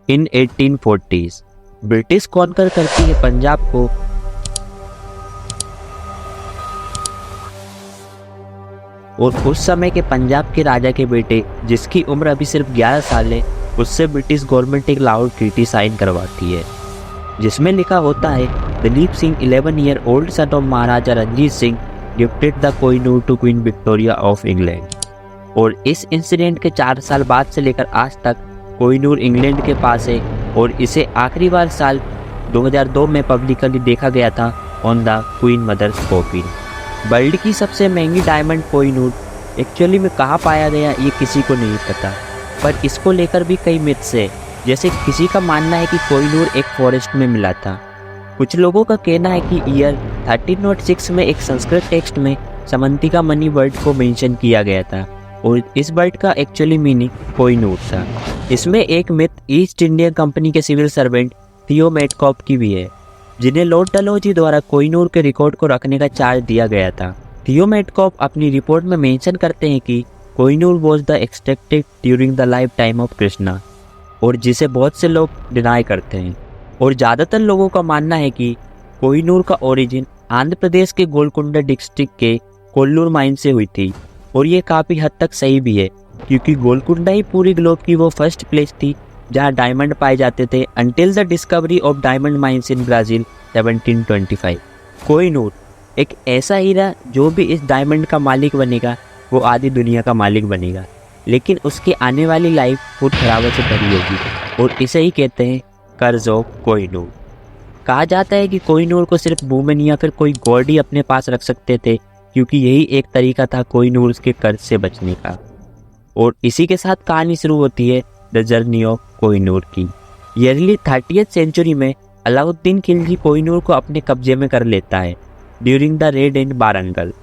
इन 1840s British conquer करती है पंजाब को और उस समय के पंजाब के राजा के बेटे, जिसकी उम्र अभी सिर्फ 11 साल है, उससे ब्रिटिश गवर्नमेंट एक लाहौर ट्रीटी साइन करवाती है, जिसमें लिखा होता है Duleep Singh 11 year old son of Maharaja Ranjit Singh gifted the Kohinoor to Queen Victoria of England. और इस इंसिडेंट के 4 साल बाद से लेकर आज तक कोहिनूर इंग्लैंड के पास है और इसे आखिरी बार साल 2002 में पब्लिकली देखा गया था on the queen mother's coffin. World की सबसे महंगी डायमंड कोहिनूर एक्चुअली में कहाँ पाया गया ये किसी को नहीं पता, पर इसको लेकर भी कई मिथ्स है। जैसे किसी का मानना है कि कोहिनूर एक फॉरेस्ट में मिला था, कुछ लोगों का कहना है कि ईयर 1306 में एक संस्कृत टेक्स्ट में समंतिका मनी वर्ड को मेंशन किया गया था और इस वर्ड का एक्चुअली मीनिंग कोहिनूर था। इसमें एक मिथ ईस्ट इंडिया कंपनी के सिविल सर्वेंट थियो मेटकॉप की भी है, जिन्हें लॉर्ड डलहौजी द्वारा कोहिनूर के रिकॉर्ड को रखने का चार्ज दिया गया था। थियो मेटकॉप अपनी रिपोर्ट में मेंशन करते हैं कि Kohinoor was the extracted during the life time of Krishna, और जिसे बहुत से लोग डिनाई करते हैं। और ज़्यादातर लोगों का मानना है कि कोहिनूर का ओरिजिन आंध्र प्रदेश के गोलकुंडा डिस्ट्रिक्ट के कोल्लूर माइन से हुई थी, और ये काफ़ी हद तक सही भी है, क्योंकि गोलकुंडा ही पूरी ग्लोब की वो फर्स्ट प्लेस थी जहां डायमंड पाए जाते थे until the discovery of diamond mines in Brazil 1725। Kohinoor एक ऐसा हीरा जो भी इस डायमंड का मालिक बनेगा वो आधी दुनिया का मालिक बनेगा, लेकिन उसकी आने वाली लाइफ बहुत खराबों से भरी होगी, और इसे ही कहते हैं कर्ज ऑफ कोहिनूर। कहा जाता है कि कोहिनूर को सिर्फ वुमेन या फिर कोई गॉड ही अपने पास रख सकते थे, क्योंकि यही एक तरीका था कोहिनूर के कर्ज से बचने का। और इसी के साथ कहानी शुरू होती है द जर्नी ऑफ कोहिनूर की। अर्ली 30th सेंचुरी में अलाउद्दीन खिलजी कोहिनूर को अपने कब्जे में कर लेता है ड्यूरिंग द रेड इन वारंगल।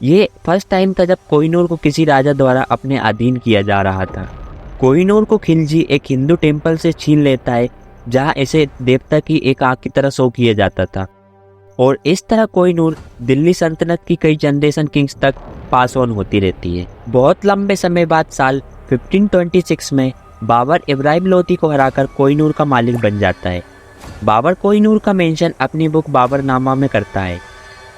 ये फर्स्ट टाइम था जब कोहिनूर को किसी राजा द्वारा अपने अधीन किया जा रहा था। कोहिनूर को खिलजी एक हिंदू टेम्पल से छीन लेता है, जहां इसे देवता की एक आंख की तरह शो किया जाता था, और इस तरह कोहिनूर दिल्ली सल्तनत की कई जनरेशन किंग्स तक पास ऑन होती रहती है। बहुत लंबे समय बाद साल 1526 में बाबर इब्राहिम लोदी को हराकर कोहिनूर का मालिक बन जाता है। बाबर कोहिनूर का मेंशन अपनी बुक बाबरनामा में करता है।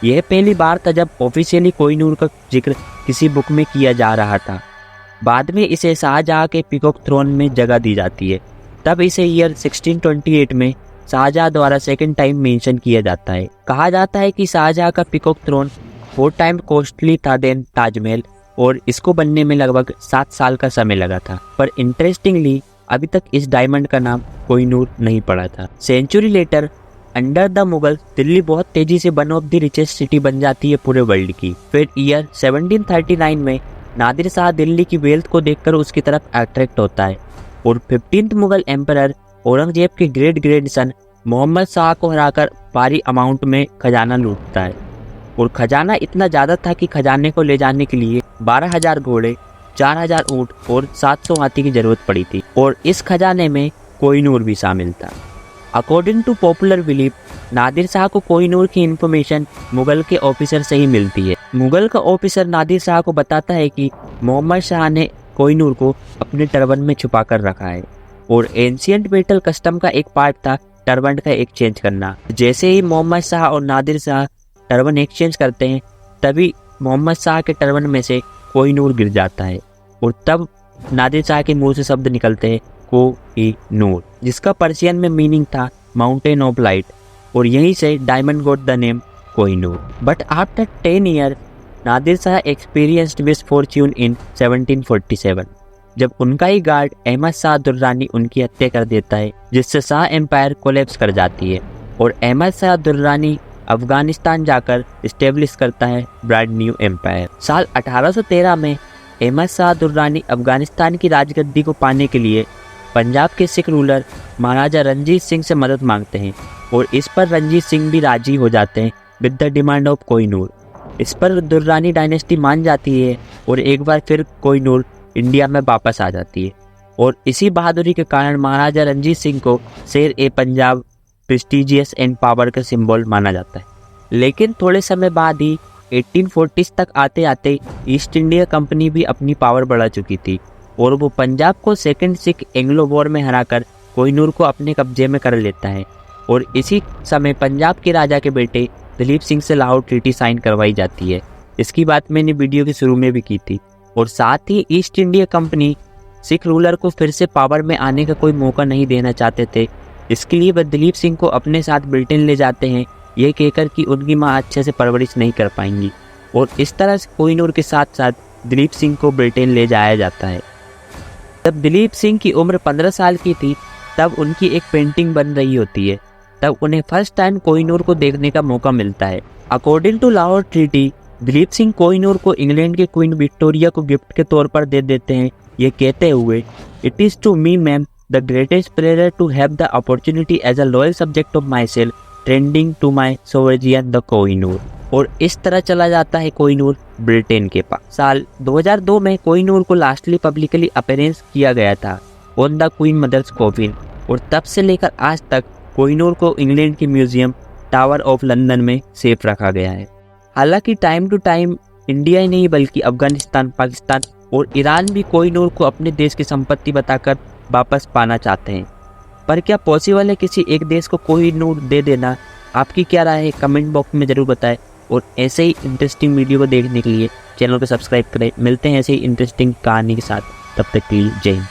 यह पहली बार था जब ऑफिशियली कोहिनूर का जिक्र किसी बुक में किया जा रहा था। बाद में इसे शाहजहाँ के पीकॉक थ्रोन में जगह दी जाती है, तब इसे ईयर 1628 में शाहजहाँ द्वारा सेकंड टाइम मेंशन किया जाता है। कहा जाता है कि शाहजहाँ का पीकॉक थ्रोन 4 टाइम कॉस्टली था देन ताजमहल, और इसको बनने में लगभग 7 साल का समय लगा था। पर इंटरेस्टिंगली अभी तक इस डायमंड का नाम कोहिनूर नहीं पड़ा था। Century later under the Mughal Delhi बहुत तेजी से one of the richest city बन जाती है पूरे वर्ल्ड की। फिर ईयर 1739 में नादिर शाह दिल्ली की वेल्थ को देखकर उसकी तरफ अट्रैक्ट होता है, और 15th मुगल एम्परर औरंगजेब के ग्रेट ग्रैंडसन मोहम्मद शाह को हराकर भारी अमाउंट में खजाना लूटता है। और खजाना इतना ज़्यादा था कि खजाने को ले जाने के लिए 12,000 घोड़े, 4,000 ऊँट और 700 हाथी की जरूरत पड़ी थी, और इस खजाने में कोहिनूर भी शामिल था। According to popular belief, Nadir Shah को कोहिनूर की इन्फॉर्मेशन मुगल के ऑफिसर से ही मिलती है। मुगल का ऑफिसर नादिर शाह को बताता है कि मोहम्मद शाह ने कोहिनूर को अपने टर्बन में छुपा कर रखा है, और एंशियंट मेटल कस्टम का एक पार्ट था टर्बन का एक्सचेंज करना। जैसे ही मोहम्मद शाह और नादिर शाह टर्बन एक्सचेंज करते हैं, तभी मोहम्मद शाह के टर्बन में से कोहिनूर गिर जाता है, और तब नादिर शाह के मुंह से शब्द निकलते हैं कोहिनूर, जिसका पर्शियन में मीनिंग था माउंटेन ऑफ लाइट, और यहीं से diamond got the name Kohinoor. But after 10 year Nadir Shah experienced misfortune in 1747, जब उनका ही गार्ड अहमद शाह दुर्रानी उनकी हत्या कर देता है, जिससे शाह एम्पायर कोलैप्स कर जाती है, और अहमद शाह दुर्रानी अफगानिस्तान जाकर इस्टेब्लिश करता है ब्रांड न्यू एम्पायर। साल 1813 में अहमद शाह दुर्रानी अफगानिस्तान की राजगद्दी को पाने के लिए पंजाब के सिख रूलर महाराजा रंजीत सिंह से मदद मांगते हैं, और इस पर रंजीत सिंह भी राजी हो जाते हैं with the demand of Kohinoor. इस पर दुर्रानी डायनेस्टी मान जाती है, और एक बार फिर कोहिनूर इंडिया में वापस आ जाती है, और इसी बहादुरी के कारण महाराजा रंजीत सिंह को शेर ए पंजाब प्रेस्टिजियस एंड पावर का सिंबल माना जाता है। लेकिन थोड़े समय बाद ही 1840s तक आते आते ईस्ट इंडिया कंपनी भी अपनी पावर बढ़ा चुकी थी, और वो पंजाब को सेकंड सिख एंग्लो वॉर में हराकर कोहिनूर को अपने कब्जे में कर लेता है और इसी समय पंजाब के राजा के बेटे दलीप सिंह से लाहौर ट्रीटी साइन करवाई जाती है। इसकी बात मैंने वीडियो के शुरू में भी की थी। और साथ ही East India Company Sikh ruler को फिर से पावर में आने का कोई मौका नहीं देना चाहते थे। इसके लिए वह दलीप सिंह को अपने साथ ब्रिटेन ले जाते हैं, ये कहकर कि उनकी माँ अच्छे से परवरिश नहीं कर पाएंगी। और इस तरह से कोहिनूर के साथ साथ दलीप सिंह को ब्रिटेन ले जाया जाता है। जब दलीप सिंह की उम्र 15 साल की थी तब उनकी एक पेंटिंग बन रही होती है। तब उन्हें फर्स्ट टाइम कोहिनूर को देखने का मौका मिलता है। According to Lahore treaty, Duleep Singh Kohinoor को इंग्लैंड के क्वीन विक्टोरिया को गिफ्ट के तौर पर दे देते हैं, ये कहते हुए, "it is to me ma'am the greatest pleasure to have the opportunity as a loyal subject of my self trending to my sovereign the Kohinoor". और इस तरह चला जाता है कोहिनूर ब्रिटेन के पास। साल 2002 में कोहिनूर को लास्टली पब्लिकली अपीयरेंस किया गया था on the queen mother's coffin. और तब से लेकर आज तक कोहिनूर को इंग्लैंड के म्यूजियम टावर ऑफ लंदन में सेफ रखा गया है। हालांकि टाइम टू टाइम इंडिया ही नहीं बल्कि अफगानिस्तान, पाकिस्तान और ईरान भी कोहिनूर को अपने देश की संपत्ति बताकर वापस पाना चाहते हैं। पर क्या पॉसिबल है किसी एक देश को कोहिनूर दे देना? आपकी क्या राय है कमेंट बॉक्स में ज़रूर बताएं। और ऐसे ही इंटरेस्टिंग वीडियो को देखने के लिए चैनल को सब्सक्राइब करें। मिलते हैं ऐसे ही इंटरेस्टिंग कहानी के साथ, तब तक के लिए जय हिंद।